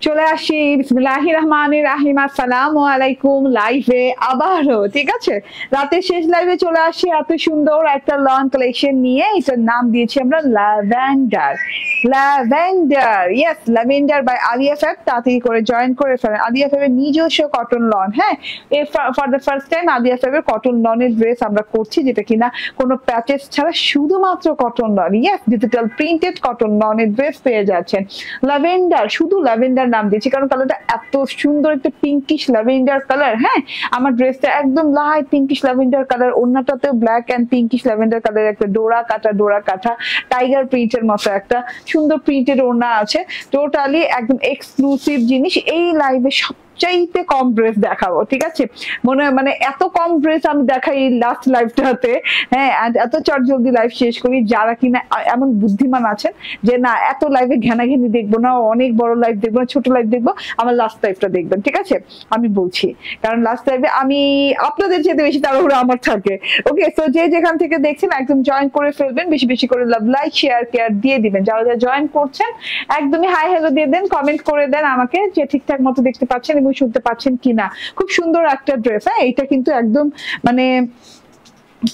চলে আসি বিসমিল্লাহির রহমানির রহিম। আসসালামু আলাইকুম। লাইভে আবারও, ঠিক আছে, রাতের শেষ লাইভে চলে আসি এত সুন্দর একটা লং কালেকশন নিয়ে। এটার নাম দিয়েছি আমরা lavender. Lavender, yes, lavender by Aliya fab. তাড়াতাড়ি করে জয়েন করে ফেলেন। আলিয়া ফ্যাবের নিজস্ব কটন লন। হ্যাঁ, for the first time Aliya ফ্যাবের কটন লনের ড্রেস আমরা করছি, যেটা কিনা কোনো প্যাচেস ছাড়া শুধুমাত্র cotton lawn. Yes, digital printed cotton লনের ড্রেস পেয়ে যাচ্ছেন। ল্যাভেন্ডার, শুধু ল্যাভেন্ডার নাম দিয়েছি কারণ কালারটা এত সুন্দর, একটা পিঙ্কিশ ল্যাভেন্ডার কালার। হ্যাঁ, আমার ড্রেসটা একদম লাইট পিঙ্কিশ ল্যাভেন্ডার কালার, ওন্নাটাতেও black and pinkish lavender colour, একটা ডোরা কাটা টাইগার প্রিন্টের মতো একটা সুন্দর প্রিন্টের ওড়না আছে। টোটালি একদম এক্সক্লুসিভ জিনিস। এই লাইভে চাইতে কম ড্রেস দেখাবো, ঠিক আছে, মানে এত কম ড্রেস আমি দেখাই লাস্ট লাইভটাতে। হ্যাঁ, এত চট জলদি লাইভ শেষ করি। যারা কিনা এমন বুদ্ধিমান আছেন যে না, এত লাইভে ঘেনাঘেনি দেখবো না, অনেক বড় লাইভ দেখবো না, ছোট লাইভ দেখবো, আমার লাস্ট লাইভটা দেখবেন, ঠিক আছে, আমি বলছি। কারণ লাস্ট লাইভে আমি আপনাদের যেতে বেশি তাড়াহুড়ো আমার থাকে। ওকে, তো যে যেখান থেকে দেখছেন একদম জয়েন করে ফেলবেন, বেশি বেশি করে লাভ, লাইক, শেয়ার, কেয়ার দিয়ে দিবেন। যারা যারা জয়েন করছেন একদমই হাই হ্যালো দিয়ে দেন, কমেন্ট করে দেন আমাকে যে ঠিকঠাক মতো দেখতে পাচ্ছেন এবং শুনতে পাচ্ছেন কিনা। খুব সুন্দর একটা ড্রেস। হ্যাঁ, এটা কিন্তু একদম মানে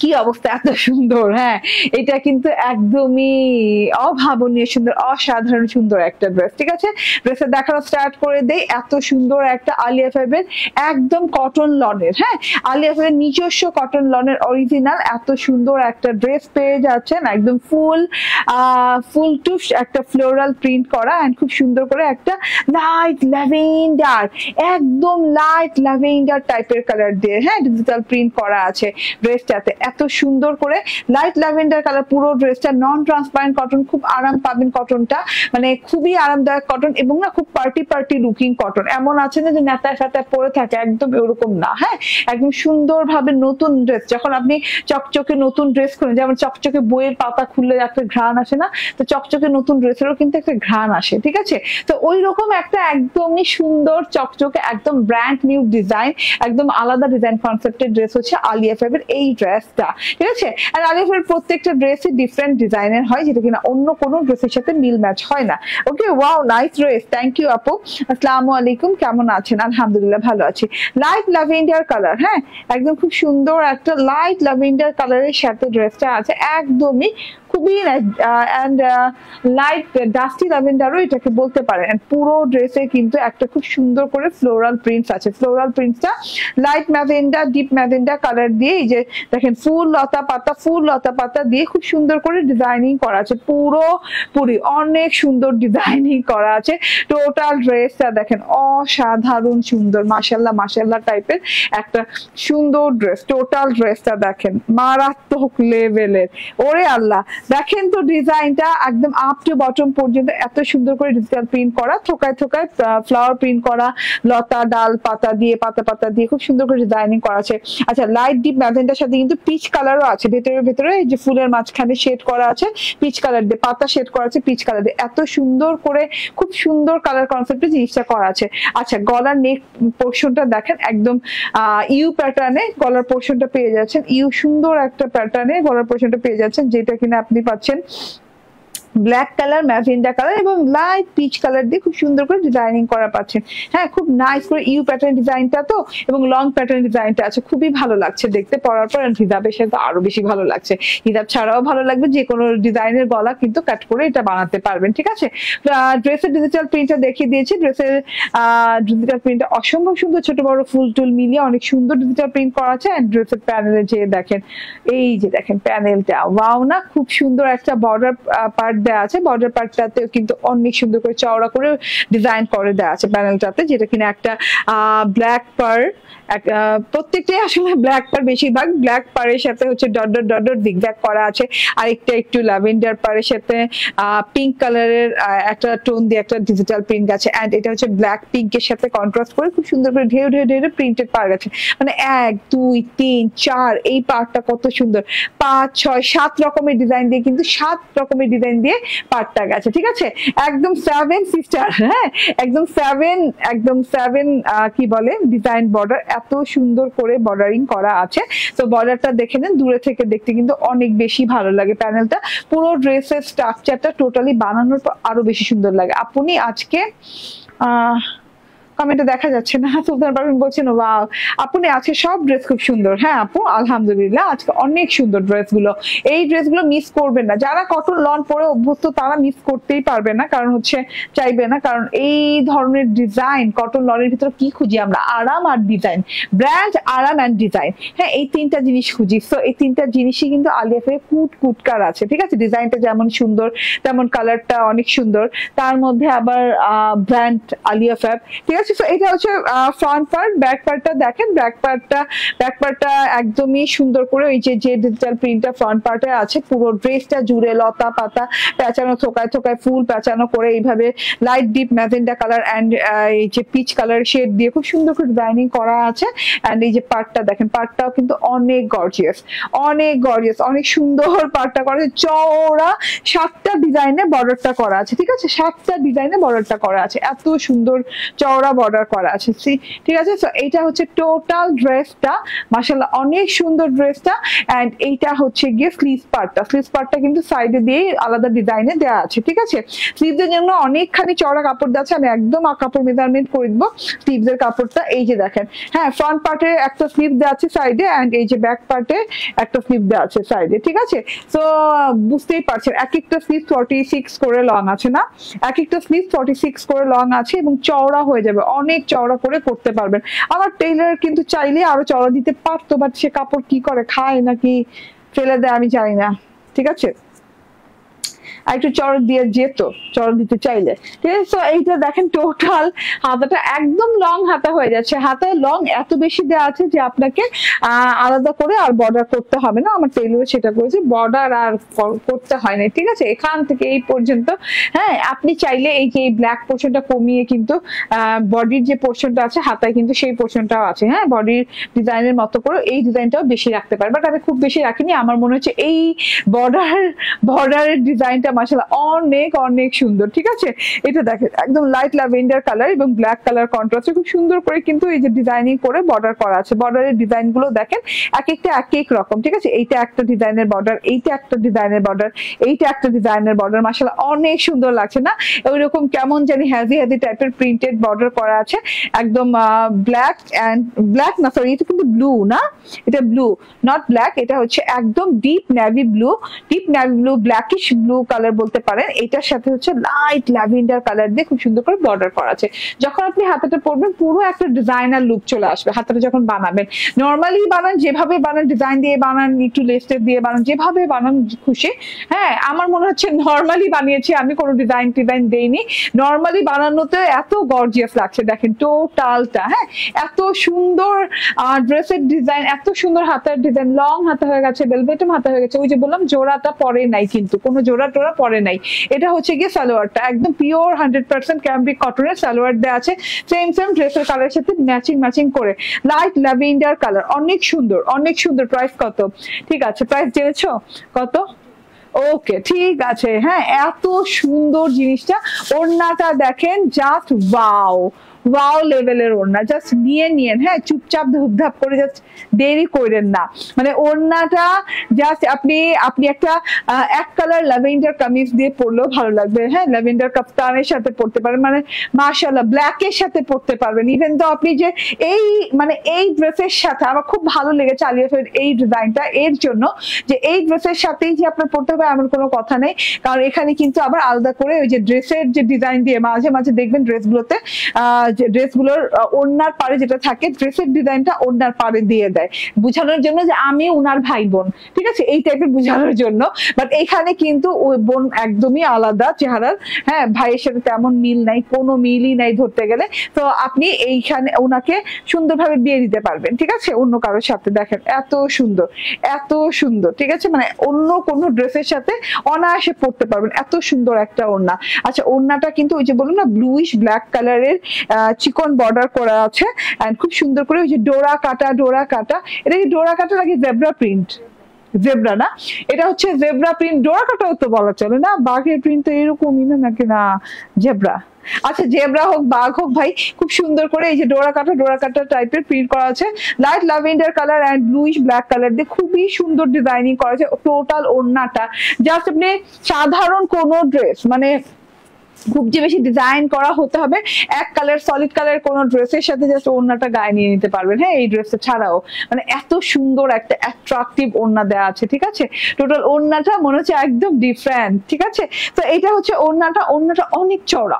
কি অবস্থা, এত সুন্দর। হ্যাঁ, এটা কিন্তু একদমই অভাবনীয় সুন্দর, অসাধারণ সুন্দর একটা ড্রেস, ঠিক আছে। ড্রেসটা দেখানো স্টার্ট করে দেই। এত সুন্দর একটা আলিয়া ফ্যাবের একদম কটন লনের, হ্যাঁ, আলিয়া ফ্যাবের নিজস্ব কটন লনের অরিজিনাল এত সুন্দর একটা ড্রেস পেয়ে যাচ্ছেন। একদম ফুল টু একটা ফ্লোরাল প্রিন্ট করা এন্ড খুব সুন্দর করে একটা লাইট ল্যাভেন্ডার, একদম লাইট ল্যাভেন্ডার টাইপের কালার দিয়ে, হ্যাঁ, ডিজিটাল প্রিন্ট করা আছে ড্রেসটাতে। এত সুন্দর করে লাইট ল্যাভেন্ডার কালার পুরো ড্রেসটা, নন ট্রান্সপারেন্ট কটন, খুব আরাম পাবেন কটনটা, মানে খুবই আরামদায়ক কটন এবং না খুব পার্টি লুকিং কটন। এমন আছে না যে নেতায় ফেতায় পরে থাকে, একদম এরকম না। হ্যাঁ, একদম সুন্দরভাবে নতুন ড্রেস, যখন আপনি চকচকে নতুন ড্রেস করেন, যেমন চকচকে বইয়ের পাতা খুললে একটা ঘ্রাণ আসে না, তো চকচকে নতুন ড্রেসেরও কিন্তু একটা ঘ্রাণ আসে, ঠিক আছে। তো ওই রকম একটা একদমই সুন্দর চকচকে একদম ব্র্যান্ড নিউ ডিজাইন, একদম আলাদা ডিজাইন কনসেপ্টের ড্রেস হচ্ছে আলিয়া ফ্যাবের এই ড্রেস, ঠিক আছে। আর আলিয়া ফ্যাবের প্রত্যেকটা ড্রেসই ডিফারেন্ট ডিজাইনের হয়, যেটা কিনা অন্য কোনো ড্রেসের সাথে মিল ম্যাচ হয় না। Okay, wow, nice dress, thank you আপু। আসসালামু আলাইকুম, কেমন আছেন? আলহামদুলিল্লাহ ভালো আছি। লাইট ল্যাভেন্ডার কালার, হ্যাঁ, একদম খুব সুন্দর একটা লাইট ল্যাভেন্ডার কালারের সাথে ড্রেসটা আছে, একদমই খুবই লাইট ডাস্টি ল্যাভেন্ডারও এটাকে বলতে পারেন। পুরো ড্রেসে কিন্তু একটা খুব সুন্দর করে ফ্লোরাল প্রিন্টস আছে। ফ্লোরাল প্রিন্টসটা লাইট ম্যাভেন্ডার, ডিপ ম্যাভেন্ডার কালার দিয়ে, এই যে দেখেন ফুল লতা পাতা দিয়ে খুব সুন্দর করে ডিজাইনিং করা আছে। পুরি অনেক সুন্দর ডিজাইনিং করা আছে। টোটাল ড্রেসটা দেখেন অসাধারণ সুন্দর, মাশাআল্লাহ টাইপের একটা সুন্দর ড্রেস। টোটাল ড্রেসটা দেখেন মারাত্মক লেভেলের। ওরে আল্লাহ, দেখেন তো ডিজাইনটা একদম আপ টু বটম পর্যন্ত এত সুন্দর করে ডিজিটাল প্রিন্ট করা, থোকায় ফ্লাওয়ার প্রিন্ট করা, লতা ডাল পাতা দিয়ে খুব সুন্দর করে ডিজাইনিং করা আছে। আচ্ছা, লাইট ডিপ ম্যাজেন্টার সাথে কিন্তু পিচ কালারও আছে ভেতরে যে ফুলের মাঝখানে শেড করা আছে পিচ কালার দিয়ে, পাতা শেড করা আছে পিচ কালার দিয়ে। এত সুন্দর করে খুব সুন্দর কালার কনসেপ্টে জিনিসটা করা আছে। আচ্ছা, গলার নেক পোর্শনটা দেখেন একদম ইউ প্যাটার্নে গলার পোর্শনটা পেয়ে যাচ্ছেন। ইউ সুন্দর একটা প্যাটার্নে গলার পোর্শনটা পেয়ে যাচ্ছেন, যেটা কিনা আপনি পাচ্ছেন ব্ল্যাক কালার, ম্যাজেন্টা কালার এবং লাইট পিচ কালার দিয়ে খুব সুন্দর করে ডিজাইনিং করা পাচ্ছেন। হ্যাঁ, খুব নাইস করে ইউ প্যাটার্ন ডিজাইনটা তো, এবং লং প্যাটার্ন ডিজাইনটা আছে, খুবই ভালো লাগছে দেখতে। পরার পর হিজাবের সাথে আরো বেশি ভালো লাগছে, হিজাব ছাড়াও ভালো লাগবে। যে কোনো ডিজাইনের গলা কিন্তু কাট করে এটা বানাতে পারবেন, ঠিক আছে। ড্রেসের ডিজিটাল প্রিন্টটা দেখিয়ে দিয়েছি। ড্রেসের ডিজিটাল প্রিন্টটা অসম্ভব সুন্দর, ছোট বড় ফুল টুল মিলিয়ে অনেক সুন্দর ডিজিটাল প্রিন্ট করা আছে। এন্ড ড্রেসের প্যানেলে যে দেখেন, এই যে দেখেন প্যানেলটা, ওয়াও না, খুব সুন্দর একটা বর্ডার পার্ট দেওয়া আছে। বর্ডার পার্টটাতে কিন্তু অনেক সুন্দর করে চওড়া করে ডিজাইন করে দেওয়া আছে প্যানেলটাতে, যেটা কিনা একটা ব্ল্যাক পার, প্রত্যেকটাই আসলে ব্ল্যাক পার, বেশিরভাগ ব্ল্যাক পারের সাথে হচ্ছে ডট জিগজ্যাগ করা আছে। আরেকটা একটু ল্যাভেন্ডার পারের সাথে পিঙ্ক কালারের একটা টোন দিয়ে একটা ডিজিটাল প্রিন্ট আছে। এন্ড এটা হচ্ছে ব্ল্যাক পিঙ্কের সাথে কন্ট্রাস্ট করে খুব সুন্দর করে ঢেউ প্রিন্টেড পার আছে। মানে 1 2 3 4 এই পার্টটা কত সুন্দর, 5 6 7 রকমের ডিজাইন দিয়ে, কিন্তু 7 রকমের ডিজাইন দিয়ে দিয়ে পার্টটা গেছে, ঠিক আছে? একদম 7 সিস্টার, হ্যাঁ একদম 7 কি বলে ডিজাইন বর্ডার, এত সুন্দর করে বর্ডারিং করা আছে। তো বর্ডারটা দেখে নেন, দূরে থেকে দেখতে কিন্তু অনেক বেশি ভালো লাগে প্যানেলটা। পুরো ড্রেসের স্ট্রাকচারটা টোটালি বানানোর পর আরো বেশি সুন্দর লাগে। আপনি আজকে কমেন্টে দেখা যাচ্ছে না, সুলতান পারভিন বলছেন ওয়াও আপনি আজকে সব ড্রেস খুব সুন্দর। হ্যাঁ আপু আলহামদুলিল্লাহ, আজকে অনেক সুন্দর ড্রেসগুলো। এই ড্রেসগুলো মিস করবেন না, যারা কটন লন পরে অভ্যস্ত তারা মিস করতেই পারবে না, কারণ হচ্ছে চাইবে না, কারণ এই ধরনের ডিজাইন কটন লনের ভিতরে কি খুঁজি আমরা? আরাম আর ডিজাইন, ব্র্যান্ড, আরাম অ্যান্ড ডিজাইন। হ্যাঁ এই তিনটা জিনিস খুঁজি। তো এই তিনটা জিনিসই কিন্তু আলিয়া ফের কুটকার আছে, ঠিক আছে? ডিজাইনটা যেমন সুন্দর তেমন কালারটা অনেক সুন্দর, তার মধ্যে আবার ব্র্যান্ড আলিয়া ফ্যাব, ঠিক আছে? তো এটা হচ্ছে ফ্রন্ট পার্ট। ব্যাক পার্টটা দেখেন, ব্যাক পার্টটা একদমই সুন্দর করে ওই যে ডিজিটাল প্রিন্টটা ফ্রন্ট পার্টে আছে, পুরো ড্রেসটা জুড়ে লতা পাতা পেঁচানো, থোকায় থোকায় ফুল পেঁচানো করে এইভাবে light deep magenta colour and এই যে পিচ কালার শেড দিয়ে খুব সুন্দর করে ডিজাইনিং করা আছে। অ্যান্ড এই যে পার্টটা দেখেন, পার্টটাও কিন্তু অনেক গর্জিয়াস, অনেক সুন্দর পার্টটা করা আছে। চওড়া 7টা ডিজাইনে বর্ডারটা করা আছে, ঠিক আছে? 7টা ডিজাইনে বর্ডারটা করা আছে, এত সুন্দর চওড়া বর্ডার করা আছে, ঠিক আছে? তো এইটা হচ্ছে টোটাল ড্রেসটা, মাশাআল্লাহ অনেক সুন্দর ড্রেসটা। এন্ড এইটা হচ্ছে গিয়ে স্লিভস পার্টটা কিন্তু সাইডে দিয়ে আলাদা ডিজাইনে দেওয়া আছে, ঠিক আছে? স্লিভসের জন্য অনেকখানি চওড়া কাপড় দেওয়া আছে, আমি একদম কাপড় মেজারমেন্ট করে দিব স্লিভসের কাপড়টা। এই যে দেখেন, হ্যাঁ ফ্রন্ট পার্টে একটা স্লিভ দেওয়া আছে সাইডে, এন্ড এই যে ব্যাক পার্টে একটা স্লিভ দেওয়া আছে সাইডে, ঠিক আছে? তো বুঝতেই পারছেন এক একটা স্লিভ 46 করে লং আছে না, এক একটা স্লিভ 46 করে লং আছে এবং চওড়া হয়ে যাবে, অনেক চওড়া করে করতে পারবেন। আমার টেইলার কিন্তু চাইলে আরো চওড়া দিতে পারতো, বাট সে কাপড় কি করে, খায় নাকি ফেলে দেয় আমি জানি না, ঠিক আছে? আর একটু চড় দিয়ে যেত, চড় দিতে চাইলে, ঠিক আছে? তো এইটা দেখেন টোটাল হাতাটা একদম লং হাতা হয়ে যাচ্ছে। হাতায় লং এত বেশি দেওয়া আছে যে আপনাকে আলাদা করে আর বর্ডার করতে হবে না। আমার টেইলর সেটা করেছে, বর্ডার আর করতে হয় না, ঠিক আছে? এখান থেকে এই পর্যন্ত। হ্যাঁ আপনি চাইলে এই যে ব্ল্যাক পোর্শনটা কমিয়ে কিন্তু বডির যে পোর্শনটা আছে হাতায় কিন্তু সেই পোর্শনটাও আছে, হ্যাঁ বডির ডিজাইনের মতো করে এই ডিজাইনটাও বেশি রাখতে পারে, বাট আমি খুব বেশি রাখিনি। আমার মনে হচ্ছে এই বর্ডারের ডিজাইনটা মাশাআল্লাহ অনেক সুন্দর, ঠিক আছে? এটা দেখেন একদম লাইট ল্যাভেন্ডার কালার এবং ব্ল্যাক কালার কন্ট্রাস্টে খুব সুন্দর করে কিন্তু এই যে ডিজাইনিং করে বর্ডার করা আছে। বর্ডারের ডিজাইন গুলো দেখেন এক একটা এক রকম, ঠিক আছে? এইটা একটা ডিজাইনের বর্ডার, এইটা একটা ডিজাইনের বর্ডার, এইটা একটা ডিজাইনের বর্ডার, মাশাআল্লাহ অনেক সুন্দর লাগছে না? ওইরকম কেমন জানি হেভি টাইপের প্রিন্টেড বর্ডার করা আছে, একদম ব্ল্যাক না সরি, এটা কিন্তু ব্লু না, এটা ব্লু নট ব্ল্যাক, এটা হচ্ছে একদম deep navy blue blackish blue colour বলতে পারেন। এটার সাথে হচ্ছে লাইট ল্যাভেন্ডার কালার দিয়ে খুব সুন্দর করে বর্ডার করা আছে। যখন আপনি হাতাটা পরবেন পুরো একটা ডিজাইনার লুক চলে আসবে। হাতাটা যখন বানাবেন, নর্মালি বানান, যেভাবে বানান, ডিজাইন দিয়ে বানান, একটু লেস্টের দিয়ে বানান, যেভাবে বানান খুশি। হ্যাঁ আমার মনে হচ্ছে নর্মালি বানিয়েছি আমি, কোনো ডিজাইন দেইনি। নর্মালি বানানোতে এত গর্জিয়াস লাগছে, দেখেন টোটালটা। হ্যাঁ এত সুন্দর ড্রেসের ডিজাইন, এত সুন্দর হাতার ডিজাইন, লং হাতা হয়ে গেছে, বেলভেটম হাতা হয়ে গেছে। ওই যে বললাম জোড়াটা পরে নাই, কিন্তু কোনো জোড়া টোড়া পরে নাই। এটা হচ্ছে গিয়ে সালোয়ারটা, একদম পিওর 100% ক্যাম্ব্রিক কটনের সালোয়ার দেওয়া আছে, সেম ড্রেসের কালারের সাথে ম্যাচিং করে, লাইট ল্যাভেন্ডার কালার, অনেক সুন্দর। প্রাইস কত? ঠিক আছে প্রাইস জেনেছো কত? ওকে ঠিক আছে। হ্যাঁ এত সুন্দর জিনিসটা। ওড়নাটা দেখেন জাস্ট ওয়াও লেভেলের ওড়না, জাস্ট নিয়ে হ্যাঁ চুপচাপ ধুপধাপ করে, জাস্ট দেরি করেন না। মানে ওড়নাটা জাস্ট আপনি একটা এক কালার ল্যাভেন্ডার কামিজ দিয়ে পরলেও ভালো লাগবে। হ্যাঁ ল্যাভেন্ডার কাফতানের সাথে পরতে পারেন, মানে মাশাআল্লাহ ব্ল্যাকের সাথে পরতে পারবেন। ইভেন তো আপনি যে এই ড্রেসের সাথে আমার খুব ভালো লেগেছে আলিয়া ফের এই ডিজাইনটা, এর জন্য যে এই ড্রেসের সাথেই যে আপনার পরতে হবে এমন কোনো কথা নেই, কারণ এখানে কিন্তু আবার আলাদা করে ওই যে ড্রেসের যে ডিজাইন দিয়ে মাঝে দেখবেন ড্রেসগুলোতে যে ড্রেসগুলোর ওড়নার পাড়ে যেটা থাকে, ড্রেসের ডিজাইনটা ওড়নার পাড়ে দিয়ে দেয়, বোঝানোর জন্য যে আমি ওনার ভাই বোন, ঠিক আছে? এই টাইপের বোঝানোর জন্য। বাট এখানে কিন্তু ওই বোন একদমই আলাদা চেহারার, হ্যাঁ ভাইয়ের সাথে তেমন মিল নাই, কোনো মিলই নাই ধরতে গেলে। তো আপনি এইখানে ওনাকে সুন্দরভাবে বিয়ে দিতে পারবেন, ঠিক আছে? অন্য কারোর সাথে। দেখেন এত সুন্দর, ঠিক আছে? মানে অন্য কোনো ড্রেসের সাথে অনায়াসে পরতে পারবেন, এত সুন্দর একটা ওড়না। আচ্ছা ওড়নাটা কিন্তু ওই যে বলুন না ব্লুইশ ব্ল্যাক কালারের চিকন বর্ডার করা আছে, এন্ড খুব সুন্দর করে ওই যে ডোরা কাটা। এটা কি ডোরা কাটা নাকি জেব্রা প্রিন্ট? জেব্রা না, এটা হচ্ছে জেব্রা প্রিন্ট, ডোরা কাটাও তো বলা চলে না, বাঘের প্রিন্ট তো এরকমই না নাকি, না জেব্রা, আচ্ছা জেব্রা হোক বাঘ হোক ভাই, খুব সুন্দর করে এই যে ডোরা কাটা টাইপের প্রিন্ট করা আছে, light lavender colour and bluish black colour দিয়ে খুবই সুন্দর ডিজাইনিং করা আছে। টোটাল ওড়নাটা জাস্ট আপনি সাধারণ কোনো ড্রেস মানে খুব যে বেশি ডিজাইন করা হতে হবে এক কালার সলিড কালার কোন ড্রেসের সাথে জাস্ট ওড়নাটা গায়ে নিয়ে নিতে পারবেন। হ্যাঁ এই ড্রেসটা ছাড়াও মানে এত সুন্দর একটা অ্যাট্রাকটিভ ওড়না দেওয়া আছে, ঠিক আছে, টোটাল ওড়নাটা মনে হচ্ছে একদম ডিফারেন্ট, ঠিক আছে। তো এটা হচ্ছে ওড়নাটা অনেক চওড়া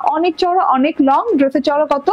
অনেক লং। ড্রেসের চওড়া কত?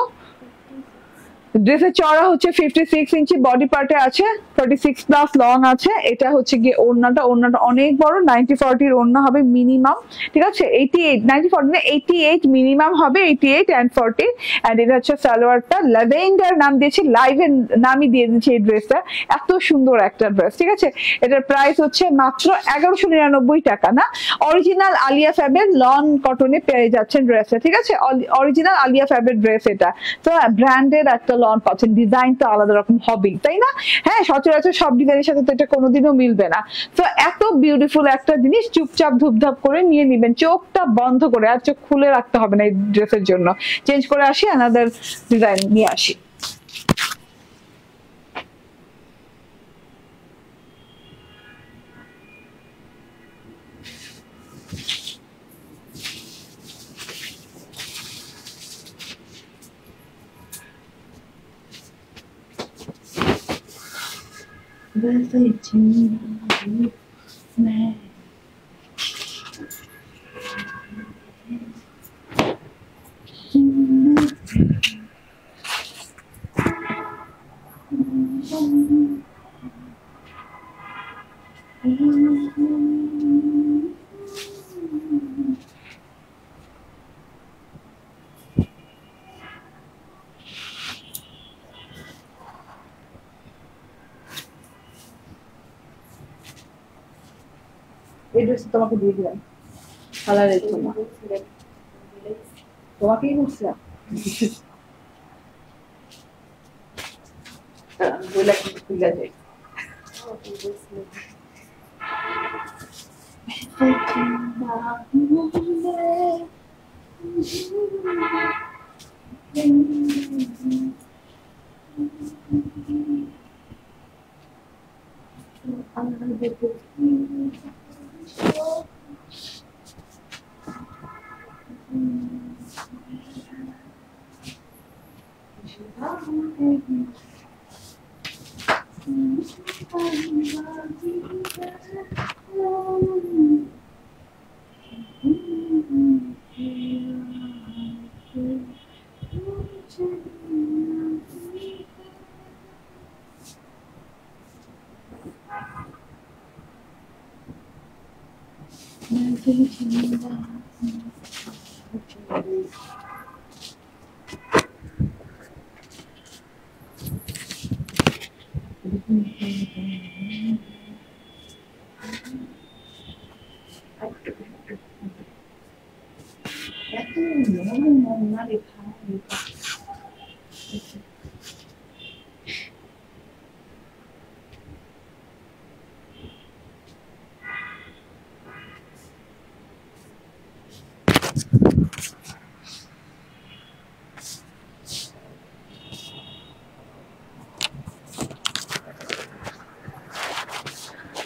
ড্রেসের চওড়া হচ্ছে 56 ইঞ্চি, বডি পার্টে আছে 36 প্লাস লং আছে। এটা হচ্ছে গিয়ে ওড়নাটা অনেক বড়, 90-40 ওড়না হবে মিনিমাম, ঠিক আছে, 88 মিনিমাম হবে, 88 and 40। এন্ড এটা হচ্ছে সালোয়ারটা, ল্যাভেন্ডার নাম দিয়েছি, লাইভের নামই দিয়ে দিয়েছি এই ড্রেসটা, এত সুন্দর একটা ড্রেস, ঠিক আছে। এটার প্রাইস হচ্ছে মাত্র 1199 টাকা না, অরিজিনাল আলিয়া ফ্যাবের লন কটনে পেয়ে যাচ্ছেন ড্রেসটা, ঠিক আছে, অরিজিনাল আলিয়া ফ্যাবের ড্রেস এটা। তো ব্র্যান্ডেড একটা লন পাচ্ছেন, ডিজাইন তো আলাদা রকম হবেই তাই না, হ্যাঁ সচরাচর সব ডিজাইনের সাথে তো এটা কোনোদিনও মিলবে না। তো এত বিউটিফুল একটা জিনিস চুপচাপ ধুপধাপ করে নিয়ে নিবেন, চোখটা বন্ধ করে, আর চোখ খুলে রাখতে হবে না এই ড্রেসের জন্য। চেঞ্জ করে আসি, আনাদার ডিজাইন নিয়ে আসি। এই ড্রেস তোমাকে দিয়ে দিলাম কালারের জন্য, তোমাকেই বলছিলাম বলে খুলে যায়।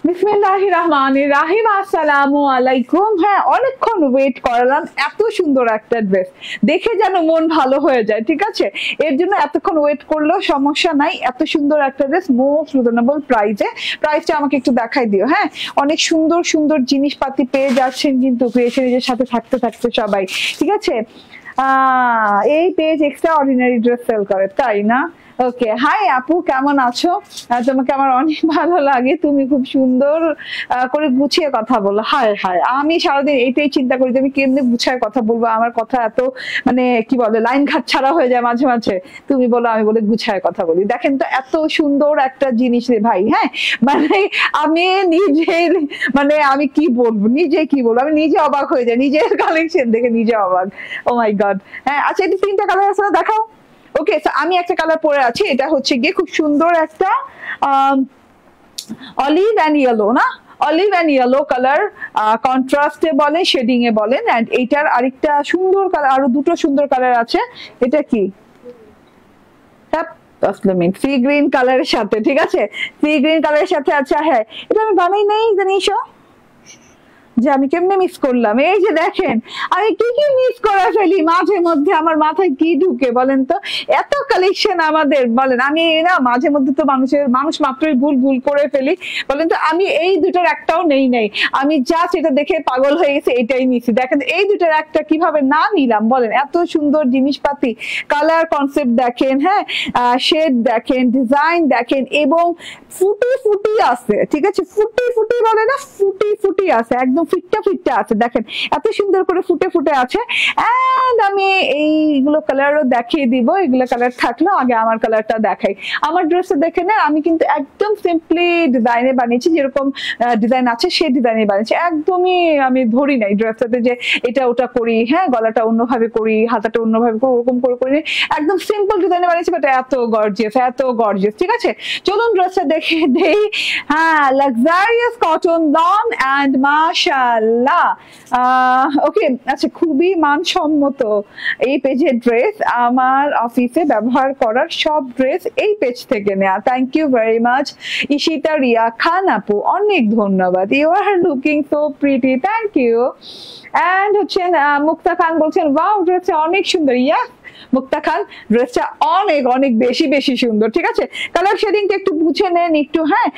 বিসমিল্লাহির রহমানির রহিম, আসসালামু আলাইকুম। হ্যাঁ অনেকক্ষণ ওয়েট করলাম, এত সুন্দর একটা ড্রেস দেখে যেন মন ভালো হয়ে যায়, ঠিক আছে, এর জন্য এতক্ষণ ওয়েট করলেও সমস্যা নাই। এত সুন্দর একটা ড্রেস মোস্ট রিজনেবল প্রাইসে, প্রাইসটা আমাকে একটু দেখাই দিও। হ্যাঁ অনেক সুন্দর সুন্দর জিনিসপাতি পেয়ে যাচ্ছেন কিন্তু ক্রিয়েশনের সাথে থাকতে থাকতে সবাই, ঠিক আছে। এই page extraordinary dress sale করে তাই না? ওকে, হাই আপু, কেমন আছো? তোমাকে আমার অনেক ভালো লাগে, তুমি খুব সুন্দর করে গুছিয়ে কথা বলো। হায় হায়, আমি সারাদিন এইটাই চিন্তা করি যে আমি কেমনে গুছায় কথা বলবো, আমার কথা এত মানে কি বলে লাইন ঘাট ছাড়া হয়ে যায় মাঝে মাঝে। তুমি বলো, আমি বলে গুছায় কথা বলি। দেখেন তো এত সুন্দর একটা জিনিস রে ভাই। হ্যাঁ মানে আমি নিজে মানে আমি কি বলবো, আমি নিজে অবাক হয়ে যাই, নিজের কালেকশন দেখে নিজে অবাক। ও মাই গড। হ্যাঁ আচ্ছা, এটা 3টা কালার আছে না, দেখাও। ওকে, আমি একটা কালার পরে আছি, এটা হচ্ছে গিয়ে খুব সুন্দর একটা অলিভ এন্ড ইয়েলো না, অলিভ অ্যান্ড ইয়েলো কালার কন্ট্রাস্টে বলে, শেডিং এ বলেন। এন্ড এইটার আরেকটা সুন্দর কালার, আরো দুটো সুন্দর কালার আছে। এটা কি সি গ্রিন কালারের সাথে, ঠিক আছে, সি গ্রিন কালারের সাথে আছে। হ্যাঁ, এটা আমি বানাই নাই জানিস যে আমি কেমনে মিস করলাম। এই যে দেখেন আমি কি কি মিস করে ফেলি মাঝে মধ্যে, আমার মাথায় কি ঢুকে বলেন তো, এত কালেকশন আমাদের। বলেন আমি না মাঝে মধ্যে তো মানুষ মাত্রই ভুল ভুল করে ফেলি, বলেন তো আমি এই দুটোর একটাও নেই নাই, আমি জাস্ট এটা দেখে পাগল হয়ে গেছে, এটাই নিছি। দেখেন এই দুটোর একটা কিভাবে না নিলাম বলেন, এত সুন্দর জিনিসপাতি, কালার কনসেপ্ট দেখেন, হ্যাঁ শেড দেখেন, ডিজাইন দেখেন, এবং ফুটি ফুটি আছে, ঠিক আছে, ফুটি ফুটি বলে না, ফুটি ফুটি আছে, একদম ফিটটা ফিটটা আছে। দেখেন এত সুন্দর করে ফুটে ফুটে আছে। এন্ড আমি এইগুলো কালারও দেখিয়ে দিব, এগুলো কালার থাকলো, আগে আমার কালারটা দেখাই। আমার ড্রেসে দেখে না, আমি কিন্তু একদম সিম্পলি ডিজাইনে বানিয়েছি, যেরকম ডিজাইন আছে সেই ডিজাইনে বানিয়েছি, একদমই আমি ধরি নাই ড্রেসটাতে যে এটা ওটা করি, হ্যাঁ গলাটা অন্যভাবে করি, হাতাটা অন্যভাবে করি, ওরকম করে করি, একদম সিম্পল ডিজাইনে বানিয়েছি, বাট এত গর্জিয়াস, এত গর্জিয়াস। ঠিক আছে, চলুন ড্রেসটা দেখে দেই। হ্যাঁ, লাক্সারিয়াস কটন লন এন্ড মাশাআল্লাহ। ওকে, আচ্ছা, খুবই মানসম্মত এই পেজের ড্রেস, আমার অফিসে ব্যবহার করার সব ড্রেস এই পেজ থেকে নেওয়া। Thank you very much Ishita Riya Khan আপু, অনেক ধন্যবাদ। You are looking so pretty, thank you. And হচ্ছেন মুক্তা খান বলছেন ওয়াও ড্রেসটা অনেক সুন্দর। ইয়া মুক্তা খান, ড্রেসটা অনেক অনেক বেশি বেশি সুন্দর। ঠিক আছে, কালার শেডিংটা একটু বুঝে নেন একটু। হ্যাঁ,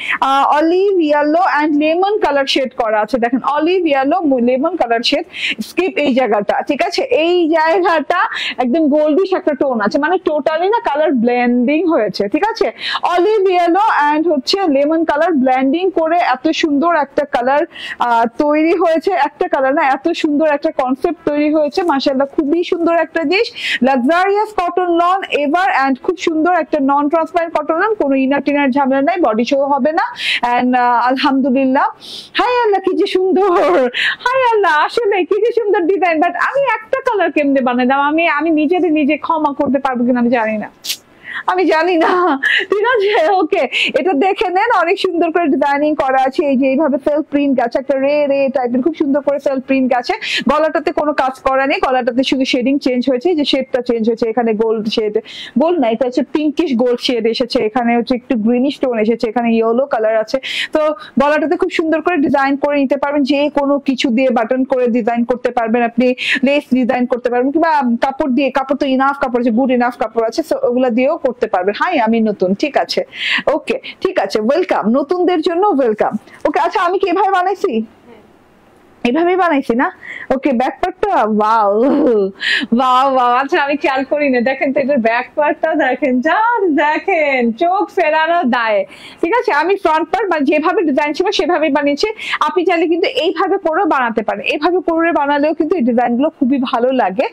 olive yellow and lemon colour shade করা আছে। দেখেন olive yellow lemon colour shade, skip এই জায়গাটা, ঠিক আছে, এই জায়গাটা একদম গোল্ডিশ একটা টোন আছে, মানে টোটালি না কালার ব্লেন্ডিং হয়েছে। ঠিক আছে, অলিভ ইয়েলো এন্ড হচ্ছে লেমন কালার ব্লেন্ডিং করে এত সুন্দর একটা কালার তৈরি হয়েছে, একটা কালার না, এত সুন্দর একটা কনসেপ্ট তৈরি হয়েছে, মাশাআল্লাহ, খুবই সুন্দর একটা জিনিস। Luxurious cotton lawn ever, and খুব সুন্দর একটা নন ট্রান্সপারেন্ট কটন লন, কোনো ইনার টিনার ঝামেলা নাই, বডি শো হবে না। এন্ড আলহামদুলিল্লাহ, হাই আল্লাহ কি যে সুন্দর, হাই আল্লাহ, আসলে কি যে সুন্দর ডিজাইন। বাট আমি একটা কালার কেমনে বানাইলাম, আমি নিজে ক্ষমা করতে পারবো কিনা আমি জানি না, আমি জানি না। ঠিক আছে, ওকে, এটা দেখে নেন, অনেক সুন্দর করে ডিজাইনিং করা আছে। এই যে এইভাবে সেলফ প্রিন্ট গেছে, একটা রে টাইপের, খুব সুন্দর করে সেলফ প্রিন্ট গেছে। গলাটাতে কোনো কাজ করা নেই, গলাটাতে শুধু শেডিং চেঞ্জ হয়েছে, যে শেডটা চেঞ্জ হয়েছে, এখানে গোল্ড শেড, গোল্ড না, এটা হচ্ছে পিঙ্কিশ গোল্ড শেড এসেছে, এখানে হচ্ছে একটু গ্রিনিশ টোন এসেছে, এখানে ইয়েলো কালার আছে। তো গলাটাতে খুব সুন্দর করে ডিজাইন করে নিতে পারবেন, যে কোনো কিছু দিয়ে বাটন করে ডিজাইন করতে পারবেন, আপনি লেস ডিজাইন করতে পারবেন, কিংবা কাপড় দিয়ে, কাপড় তো ইনাফ কাপড় আছে, গুড ইনাফ কাপড় আছে, ওগুলা দিয়েও করতে পারবেন। হাই, আমি নতুন, ঠিক আছে, ওকে, ঠিক আছে, ওয়েলকাম, নতুনদের জন্য ওয়েলকাম। ওকে, আচ্ছা, আমি কি এভাবে বানাইছি? এইভাবেই বানাইছি না? ওকে, ব্যাক পার্টটা ওয়াও ওয়াও ওয়াও, আচ্ছা আমি খেয়াল করি না। দেখেন তো এটার ব্যাক পার্টটা দেখেন, জাস্ট দেখেন, চোখ ফেরানো দায়। ঠিক আছে, আমি ফ্রন্ট পার্ট বা যেভাবে ডিজাইন ছিল সেভাবেই বানিয়েছি। আপনি চাইলে কিন্তু এইভাবে করেও বানাতে পারেন, এইভাবে করে বানালেও কিন্তু এই ডিজাইন গুলো খুবই ভালো লাগে।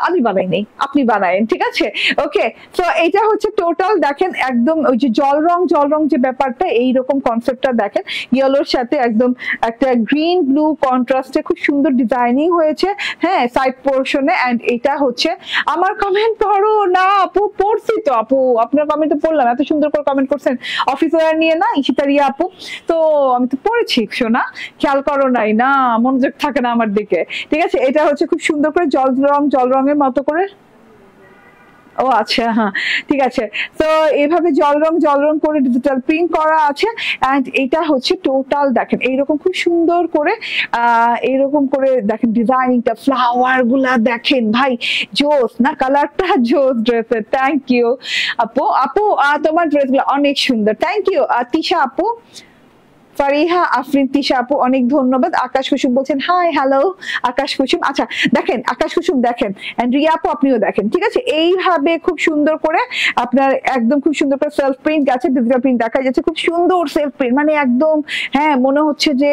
আমি বানাই নেই, আপনি বানায়েন, ঠিক আছে, ওকে। তো এইটা হচ্ছে টোটাল, দেখেন একদম ওই যে জল রং যে ব্যাপারটা, এইরকম কনসেপ্টটা দেখেন, ইয়েলোর সাথে একদম একটা গ্রিন ব্লু কন্ট্রাস্টে খুব সুন্দর ডিজাইনিং হয়েছে, হ্যাঁ, সাইড পোরশনে। এন্ড এটা হচ্ছে, আমার কমেন্ট পড়ো না আপু? পড়ছি তো আপু, আপনার কমেন্ট তো পড়লাম, এত সুন্দর করে কমেন্ট করছেন অফিস ওয়্যার নিয়ে না, ইশিতা রিয়া আপু, তো আমি তো পড়েছি, শোনা, খেয়াল করো নাই না, মনোযোগ থাকে না আমার দিকে। ঠিক আছে, এটা হচ্ছে খুব সুন্দর করে জল রঙের মতো করে, ও আচ্ছা, হ্যাঁ, ঠিক আছে। তো এইভাবে জল রং করে ডিজিটাল প্রিন্ট করা আছে। এন্ড এটা হচ্ছে টোটাল, দেখেন এইরকম খুব সুন্দর করে, এইরকম করে দেখেন ডিজাইনটা, ফ্লাওয়ার গুলা দেখেন, ভাই জোস না, কালারটা জোস ড্রেসের। থ্যাংক ইউ আপু, তোমার ড্রেস গুলো অনেক সুন্দর, থ্যাংক ইউ। তিশা আপু, ফারিহা আফরিন, তিশা আপু, অনেক ধন্যবাদ। আকাশ কুসুম বলছেন হাই, হ্যালো আকাশ কুসুম। আচ্ছা দেখেন, আকাশ কুসুম দেখেন, এন্ড রিয়া আপু আপনিও দেখেন। ঠিক আছে, এইভাবে খুব সুন্দর করে আপনার একদম খুব সুন্দর করে সেলফ প্রিন্ট আছে, ডিজিটাল প্রিন্ট দেখা যাচ্ছে, খুব সুন্দর সেলফ প্রিন্ট, মানে একদম, হ্যাঁ, মনে হচ্ছে যে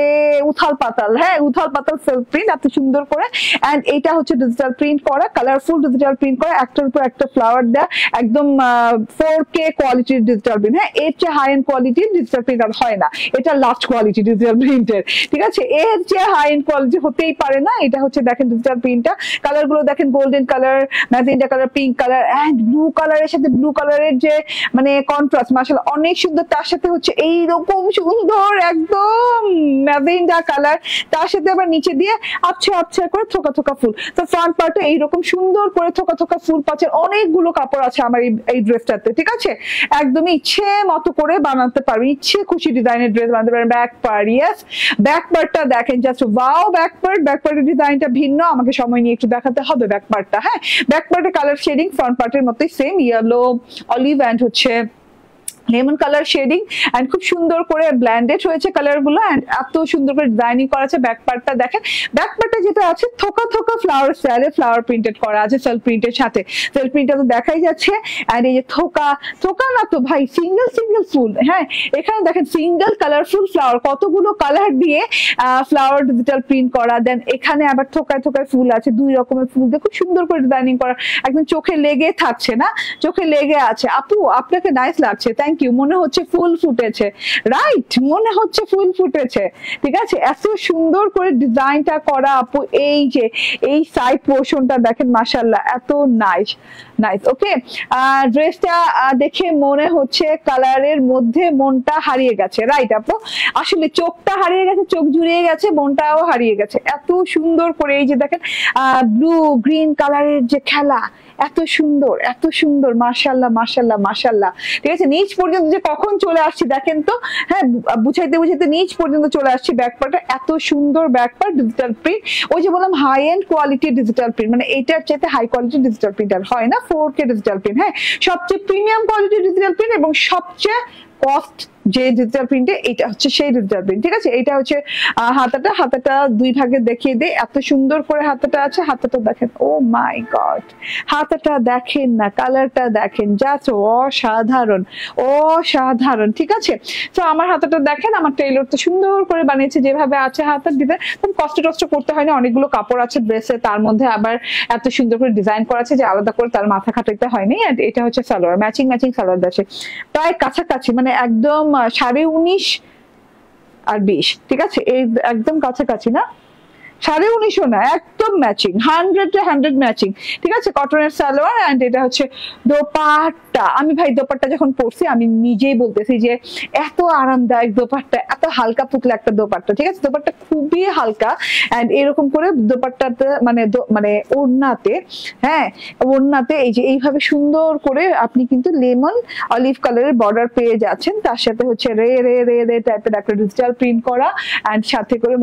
উথাল পাতাল, হ্যাঁ, উথাল পাতাল সেলফ প্রিন্ট, এত সুন্দর করে। এন্ড এটা হচ্ছে ডিজিটাল প্রিন্ট করা, কালারফুল ডিজিটাল প্রিন্ট করা, একটার উপর একটা ফ্লাওয়ার দেয়া, একদম 4K কোয়ালিটির ডিজিটাল প্রিন্ট। হ্যাঁ, এর চেয়ে হাই এন্ড কোয়ালিটির ডিজিটাল প্রিন্ট আর হয় না, এটা ফাস্ট কোয়ালিটি ডিজিটাল প্রিন্টের, ঠিক আছে? এর যে হাই এন্ড কোয়ালিটি হতেই পারে না। এটা হচ্ছে দেখেন ডিজিটাল প্রিন্টটা, কালার গুলো দেখেন golden colour, magenta colour, pink colour and blue কালারের সাথে ব্লু কালারের যে মানে কন্ট্রাস্ট মাশাআল্লাহ অনেক সুন্দর। তার সাথে হচ্ছে এইরকম সুন্দর একদম ম্যাজেন্টা কালার, তার সাথে আবার নিচে দিয়ে আবছা আবছা করে থোকা থোকা ফুল। তো ফ্রন্ট পার্টে এইরকম সুন্দর করে থোকা থোকা ফুল পাচ্ছেন। অনেকগুলো কাপড় আছে আমার এই ড্রেসটাতে, ঠিক আছে? একদমই ইচ্ছে মতো করে বানাতে পারবেন, ইচ্ছে খুশি ডিজাইনের ড্রেস বানাতে পারবেন। ব্যাক পার্ট, ইয়েস ব্যাক পার্টটা দেখেন জাস্ট ওয়াও। ব্যাক পার্টের ডিজাইনটা ভিন্ন, আমাকে সময় নিয়ে একটু দেখাতে হবে ব্যাক পার্টটা। হ্যাঁ, ব্যাক পার্টের কালার শেডিং ফ্রন্ট পার্টের মতোই সেম, ইয়েলো, অলিভ এন্ড হচ্ছে লেমন কালার শেডিং এন্ড খুব সুন্দর করে ব্লেন্ডেড হয়েছে কালার গুলো এন্ড এত সুন্দর করে ডিজাইনিং করা আছে। ব্যাক পার্টটা দেখেন, ব্যাক পার্টে যেটা আছে থোকা থোকা ফ্লাওয়ার স্টাইলে ফ্লাওয়ার প্রিন্টেড করা আছে সেলফ প্রিন্টের সাথে। সেলফ প্রিন্টটা তো দেখাই যাচ্ছে এন্ড এই যে থোকা থোকা না তো ভাই, সিঙ্গেল সিঙ্গেল ফুল। হ্যাঁ, এখানে দেখেন সিঙ্গেল কালারফুল ফ্লাওয়ার, কতগুলো কালার দিয়ে ফ্লাওয়ার ডিজিটাল প্রিন্ট করা। দেন এখানে আবার থোকায় থোকায় ফুল আছে, দুই রকমের ফুল দিয়ে খুব সুন্দর করে ডিজাইনিং করা, একদম চোখে লেগে থাকছে না, চোখে লেগে আছে। আপু আপনাকে নাইস লাগছে, থ্যাংক ইউ। মনে হচ্ছে ফুল ফুটেছে, রাইট? মনে হচ্ছে ফুল ফুটেছে, ঠিক আছে? এত সুন্দর করে ডিজাইনটা করা আপু। এই যে এই সাইড পোর্শনটা দেখেন মাশাআল্লাহ এত নাইস নাইস। ওকে, ড্রেসটা দেখে মনে হচ্ছে কালারের মধ্যে মনটা হারিয়ে গেছে, রাইট আপু? আসলে চোখটা হারিয়ে গেছে, চোখ জুড়িয়ে গেছে, মনটাও হারিয়ে গেছে। এত সুন্দর করে এই যে দেখেন ব্লু গ্রিন কালারের যে খেলা, এত সুন্দর এত সুন্দর, মাশাআল্লাহ মাশাআল্লাহ মাশাআল্লাহ, ঠিক আছে? নিচ পর্যন্ত যে কখন চলে আসছি দেখেন তো। হ্যাঁ, বুঝাইতে বুঝাইতে নিচ পর্যন্ত চলে আসছি। ব্যাক পার্টটা এত সুন্দর, ব্যাক পার্ট ডিজিটাল প্রিন্ট। ওই যে বললাম high end quality digital print, মানে এটার চাইতে হাই কোয়ালিটি ডিজিটাল প্রিন্ট আর হয় না। 4K ডিজিটাল প্রিন্ট, হ্যাঁ, সবচেয়ে প্রিমিয়াম কোয়ালিটি ডিজিটাল প্রিন্ট এবং সবচেয়ে কস্ট যে ডিজিটাল প্রিন্টে এটা হচ্ছে সেই ডিজিটাল প্রিন্ট, ঠিক আছে? এটা হচ্ছে হাতাটা দুই ভাগে দেখিয়ে দেয়, এত সুন্দর করে হাতাটা আছে। হাতাটা দেখেন, ও মাই গড, হাতাটা দেখেন না, কালারটা দেখেন, জাস্ট অসাধারণ অসাধারণ, ঠিক আছে? তো আমার হাতাটা দেখেন, আমার টেইলর তো সুন্দর করে বানিয়েছে যেভাবে আছে হাতার ডিজাইন। কষ্ট টষ্ট করতে হয় না, অনেকগুলো কাপড় আছে ড্রেসে, তার মধ্যে আবার এত সুন্দর করে ডিজাইন করা আছে যে আলাদা করে তার মাথা খাটাইতে হয়নি। এটা হচ্ছে সালোয়ার, ম্যাচিং ম্যাচিং সালোয়ার আছে, প্রায় কাছাকাছি, মানে একদম 19.5 আর 20, ঠিক আছে? এই একদম কাছাকাছি না, 19.5 না, একদম ম্যাচিং, 100 ম্যাচিং, ঠিক আছে? কটনের সালোয়ার এন্ড এটা হচ্ছে দোপাট্টা। আমি ভাই দোপাট্টা যখন পরছি আমি নিজেই বলতেছি যে এত আরামদায়ক দোপাট্টা, এত হালকা পুতলা একটা দোপাট্টা, ঠিক আছে? দোপাট্টা খুবই হালকা এন্ড এরকম করে দোপাট্টাতে মানে ওড়নাতে, হ্যাঁ ওড়নাতে এই যে এইভাবে সুন্দর করে আপনি কিন্তু লেমন অলিভ কালারের বর্ডার পেয়ে যাচ্ছেন। তার সাথে হচ্ছে রে রে রে রে টাইপের একটা ডিজিটাল প্রিন্ট করা এন্ড সাথে করে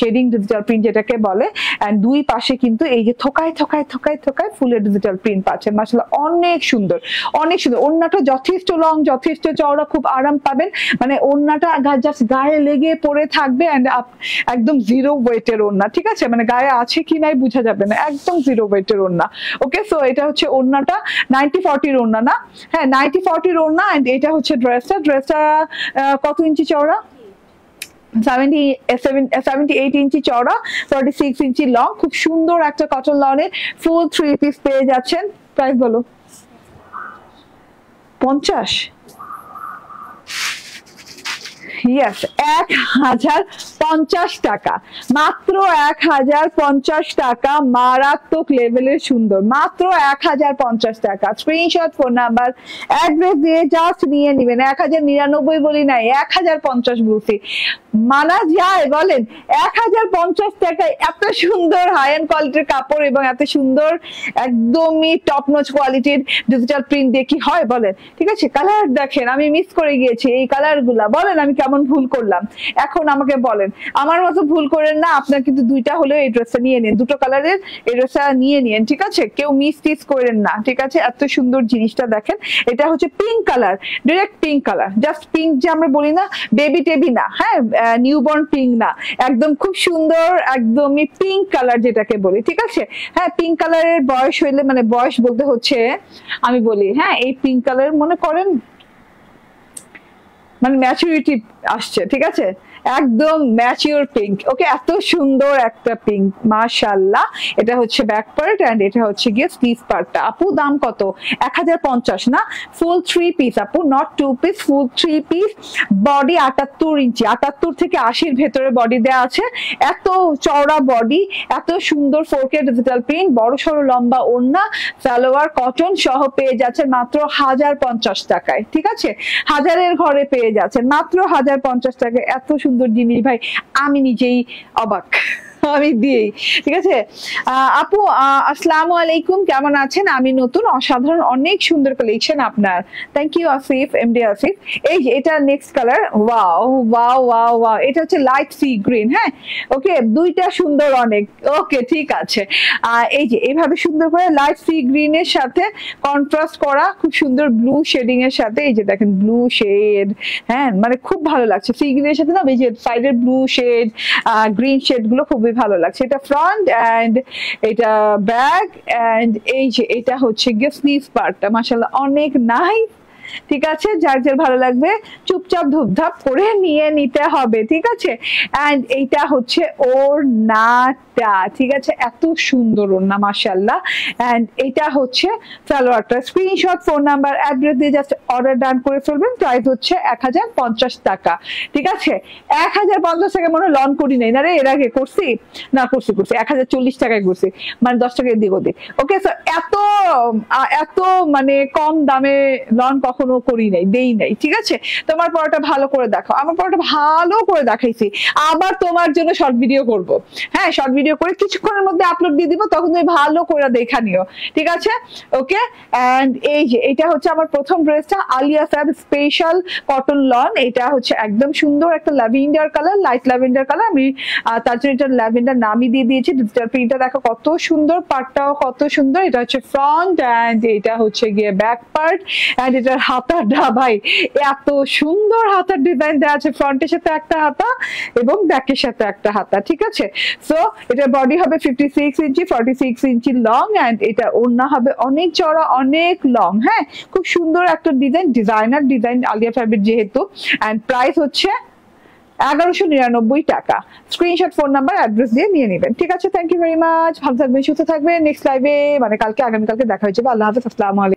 শেডিং ডিজিটাল প্রিন্ট যেটাকে বলে। এন্ড দুই পাশে কিন্তু এই যে থোকায় থোকায় থোকায় থোকায় ফুলের ডিজিটাল প্রিন্ট পাচ্ছেন, মাশাআল্লাহ অনেক সুন্দর অনেক সুন্দর। ওড়নাটা যথেষ্ট লং, যথেষ্ট চওড়া, খুব আরাম পাবেন, মানে ওড়নাটা জাস্ট গায়ে লেগে পড়ে থাকবে এন্ড একদম জিরো ওয়েটের ওড়না, ঠিক আছে? মানে গায়ে আছে কি নাই বোঝা যাবে না, একদম জিরো ওয়েটের ওড়না। ওকে, সো এটা হচ্ছে ওড়নাটা 90-40 ওড়না না, হ্যাঁ 90-40 ওড়না এন্ড এটা হচ্ছে ড্রেসটা কত ইঞ্চি চওড়া? 78 ইঞ্চি চওড়া, 36 ইঞ্চি লং। খুব সুন্দর একটা কটন লনের ফুল 3 পিস পেয়ে যাচ্ছেন। প্রাইস বলো? 50। ইয়েস, 1050 টাকা, মাত্র 1050 টাকা, মারাত্মক লেভেলের সুন্দর, মাত্র 1050 টাকা। স্ক্রিনশট, ফোন নাম্বার, অ্যাড্রেস দিয়ে জাস্ট নিয়ে নেবেন। 1099 বলি নাই, 1050 বলছি, মানা যায় বলেন? 1050 টাকায় এত সুন্দর হাই এন্ড কোয়ালিটির কাপড় এবং এত সুন্দর একদমই টপ নচ কোয়ালিটির ডিজিটাল প্রিন্ট দিয়ে কি হয় বলেন? ঠিক আছে, কালার দেখেন, আমি মিস করে গিয়েছি এই কালার গুলা। বলেন আমি কেমন ভুল করলাম, এখন আমাকে বলেন। আমার মতো ভুল করেন না, আপনার কিন্তু দুইটা হলেও এই ড্রেসটা নিয়ে নিন, দুটো কালারের এই ড্রেসটা নিয়ে নিন, ঠিক আছে? কেউ মিস টিস করেন না, ঠিক আছে? এত সুন্দর জিনিসটা দেখেন, এটা হচ্ছে pink colour, direct pink colour, just pink যে আমরা বলি না বেবি টেবি না, হ্যাঁ নিউবর্ন পিঙ্ক না, একদম খুব সুন্দর একদমই পিঙ্ক কালার যেটাকে বলি, ঠিক আছে? হ্যাঁ, পিঙ্ক কালারের বয়স হইলে, মানে বয়স বলতে হচ্ছে আমি বলি, হ্যাঁ এই পিঙ্ক কালার মনে করেন মানে ম্যাচুরিটি আসছে, ঠিক আছে? একদম ম্যাচিওর পিঙ্ক। ওকে, এত সুন্দর একটা পিঙ্ক, মাশাআল্লাহ। এটা হচ্ছে ব্যাক পার্ট এন্ড এটা হচ্ছে গিয়ে স্লিভ পার্টটা। আপু দাম কত? 1050 না? ফুল 3 পিস আপু, not 2 piece, full 3 piece. Body 78 ইঞ্চি, 78 থেকে 80-র ভেতরে বডি দেওয়া আছে। এত চওড়া বডি, এত সুন্দর 4K ডিজিটাল প্রিন্ট, বড় সড়ো লম্বা ওড়না, সালোয়ার কটন সহ পেয়ে যাচ্ছে মাত্র 1050 টাকায়। ঠিক আছে, হাজারের ঘরে পেয়ে যাচ্ছেন মাত্র 1050 টাকায়। এত সুন্দর জিনিস ভাই, আমি নিজেই অবাক, আমি দিই। ঠিক আছে আপু, আসসালামু আলাইকুম, কেমন আছেন? আমি নতুন, অসাধারণ অনেক সুন্দর কালেকশন আপনার। Thank you Asif, MD Asif. এই যে এটা next colour, wow wow wow wow, এটা হচ্ছে লাইট সি গ্রিন। হ্যাঁ ওকে, দুইটা সুন্দর অনেক। ওকে ঠিক আছে, এই যে এইভাবে সুন্দর করে লাইট সি গ্রিনের সাথে কন্ট্রাস্ট করা, খুব সুন্দর ব্লু শেডিং এর সাথে। এই যে দেখেন ব্লু শেড, হ্যাঁ মানে খুব ভালো লাগছে সি গ্রিনের সাথে না, এই যে সাইডের ব্লু শেড, গ্রিন শেড গুলো খুবই ভালো লাগছে। এটা ফ্রন্ট এন্ড এটা ব্যাক এন্ড এই যে এটা হচ্ছে গিয়ে স্লিভ পার্টটা, মাশাআল্লাহ অনেক নাইস। ঠিক আছে, যার যার ভালো লাগবে চুপচাপ ধুপধাপ করে নিয়ে নিতে হবে। ঠিক আছে, এন্ড এইটা হচ্ছে ওড়নাটা। ঠিক আছে, এত সুন্দর ওড়না মাশাআল্লাহ। এন্ড এটা হচ্ছে সালোয়ারটা। স্ক্রিনশট, ফোন নাম্বার, অ্যাড্রেস দিয়ে জাস্ট অর্ডার ডান করে ফেলবেন। প্রাইস হচ্ছে 1050 টাকা। ঠিক আছে, 1050 টাকা মনে লন করি নাই না রে, এর আগে করছি না? করছি 1040 টাকায় করছি, মানে 10 টাকা এদিক ওদিক। ওকে, সো এত এত মানে কম দামে লন কখনো করি নাই, দেই নাই। ঠিক আছে, তোমার পড়াটা ভালো করে দেখো, আমার পড়াটা ভালো করে দেখাইছি। আবার তোমার জন্য শর্ট ভিডিও করব। হ্যাঁ, শর্ট ভিডিও করে কিছুক্ষণের মধ্যে আপলোড দিয়ে দিব, তখন তুমি ভালো করে দেখা নিও। ঠিক আছে, ওকে। এন্ড এই যে এটা হচ্ছে আমার প্রথম ড্রেসটা, Alia fab special cotton lawn. এটা হচ্ছে একদম সুন্দর একটা lavender colour, light lavender colour. আমি তার জন্য এটা ল্যাভেন্ডার নামই দিয়ে দিয়েছি। ডিজিটাল প্রিন্টটা দেখো কত সুন্দর, পার্টটাও কত সুন্দর। এটা হচ্ছে ফ্রন্ট এন্ড এটা হচ্ছে গিয়ে ব্যাক পার্ট। এন্ড এটার হাতাটা ভাই এত সুন্দর, হাতার ডিজাইন দেওয়া আছে, ফ্রন্টের সাথে একটা হাতা এবং ব্যাকের সাথে একটা হাতা। ঠিক আছে, সো এটার বডি হবে 56 ইঞ্চি, 46 ইঞ্চি লং এন্ড এটা ওড়না হবে অনেক চড়া, অনেক লং। হ্যাঁ, খুব সুন্দর একটা design, designer design Alia fabric যেহেতু। এন্ড প্রাইস হচ্ছে 1199 টাকা। স্ক্রিনশট, ফোন নাম্বার, অ্যাড্রেস দিয়ে নিয়ে নেবেন। ঠিক আছে, থ্যাংক ইউ ভেরি মাচ, ভালো থাকবেন, সুস্থ থাকবেন। নেক্সট লাইভে মানে কালকে, আগামীকালকে দেখা হচ্ছে। আল্লাহ হাফেজ, আসসালামু আলাইকুম।